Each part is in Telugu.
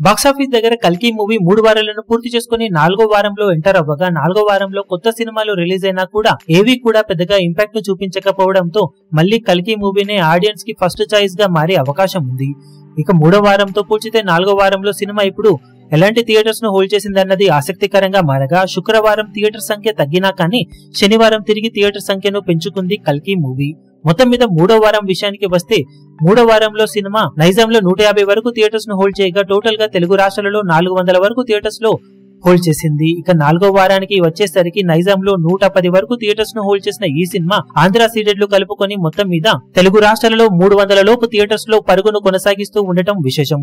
బాక్సాఫీస్ దగ్గర కల్కి మూవీ 3 వారాలను పూర్తి చేసుకుని 4వ వారంలో ఎంటర్ అవ్వగా 4వ వారంలో కొత్త సినిమాలు రిలీజ్ అయినా కూడా ఏవి కూడా పెద్దగా ఇంపాక్ట్ ను చూపించకపోవడంతో మళ్ళీ కల్కి మూవీనే ఆడియన్స్ కి ఫస్ట్ చాయిస్ గా మారే అవకాశం ఉంది. ఇక 3వ వారంతో పోల్చితే 4వ వారంలో సినిమా ఇప్పుడు ఎలాంటి థియేటర్స్ ను హోల్డ్ చేసిందన్నది ఆసక్తికరంగా మారగా శుక్రవారం థియేటర్ సంఖ్య తగ్గినా కానీ శనివారం తిరిగి థియేటర్ సంఖ్యను పెంచుకుంది కల్కి మూవీ. మొత్తం మీద 3వ వారం విషయానికి వస్తే 3వ వారంలో సినిమా నైజాంలో 150 వరకు థియేటర్స్ ను హోల్డ్ చేయగా టోటల్ గా తెలుగు రాష్ట్రాలలో 400 వరకు థియేటర్స్ లో హోల్డ్ చేసింది. ఇక 4వ వారానికి వచ్చేసరికి నైజాంలో 110 వరకు థియేటర్స్ ను హోల్డ్ చేసిన ఈ సినిమా ఆంధ్ర సీడెడ్లు కలుపుకొని మొత్తం మీద తెలుగు రాష్ట్రాలలో 300 లోపు థియేటర్స్ లో పరుగును కొనసాగిస్తూ ఉండటం విశేషం.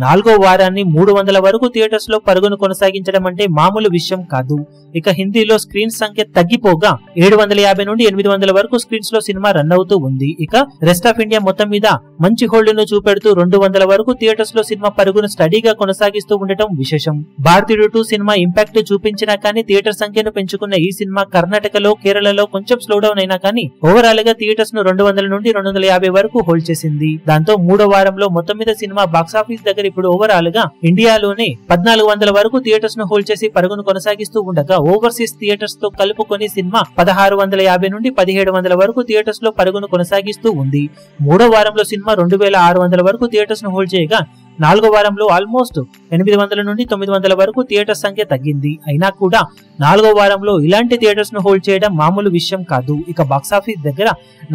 4వ వారాన్ని 300 వరకు థియేటర్స్ లో పరుగును కొనసాగించడం అంటే మామూలు విషయం కాదు. ఇక హిందీలో స్క్రీన్స్ సంఖ్య తగ్గిపోగా 750 నుండి 800 వరకు స్క్రీన్స్ లో సినిమా రన్ అవుతూ ఉంది. ఇక రెస్ట్ ఆఫ్ ఇండియా మొత్తం మీద మంచి హోల్డ్ ను చూపెడుతూ 200 వరకు థియేటర్స్ లో సినిమా పరుగును స్టడీగా కొనసాగిస్తూ ఉండటం విశేషం. భారతీయుడు 2 సినిమా ఇంపాక్ట్ చూపించినా కానీ థియేటర్ సంఖ్యను పెంచుకున్న ఈ సినిమా కర్ణాటకలో కేరళలో కొంచెం స్లో డౌన్ అయినా కానీ ఓవరాల్ గా థియేటర్స్ ను 200 నుండి 250 వరకు హోల్డ్ చేసింది. దాంతో 3వ వారంలో మొత్తం మీద సినిమా బాక్సాఫీస్ దగ్గర ఇప్పుడు ఓవరాల్ గా ఇండియాలోనే 1400 వరకు థియేటర్స్ ను హోల్డ్ చేసి పరుగును కొనసాగిస్తూ ఉండగా ఓవర్సీస్ థియేటర్స్ తో కలుపుకొని సినిమా 1650 నుండి 1700 వరకు థియేటర్స్ లో పరుగును కొనసాగిస్తూ ఉంది. 3వ వారంలో సినిమా 2600 వరకు థియేటర్స్ ను హోల్డ్ చేయగా 4వ వారంలో ఆల్మోస్ట్ 800 నుండి 900 వరకు థియేటర్ సంఖ్య తగ్గింది. అయినా కూడా 4వ వారంలో ఇలాంటి థియేటర్స్ ను హోల్డ్ చేయడం మామూలు విషయం కాదు. ఇక బాక్సాఫీస్ దగ్గర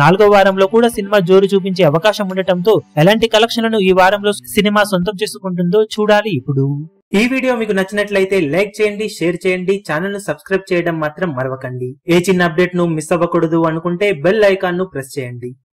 4వ వారంలో కూడా సినిమా జోరు చూపించే అవకాశం ఉండటంతో ఎలాంటి కలెక్షన్లను ఈ వారంలో సినిమా సొంతం చేసుకుంటుందో చూడాలి. ఇప్పుడు ఈ వీడియో మీకు నచ్చినట్లయితే లైక్ చేయండి, షేర్ చేయండి, ఛానల్ ను సబ్స్క్రైబ్ చేయడం మాత్రం మరవకండి. ఏ చిన్న అప్డేట్ ను మిస్ అవ్వకూడదు అనుకుంటే బెల్ ఐకాన్ ను ప్రెస్ చేయండి.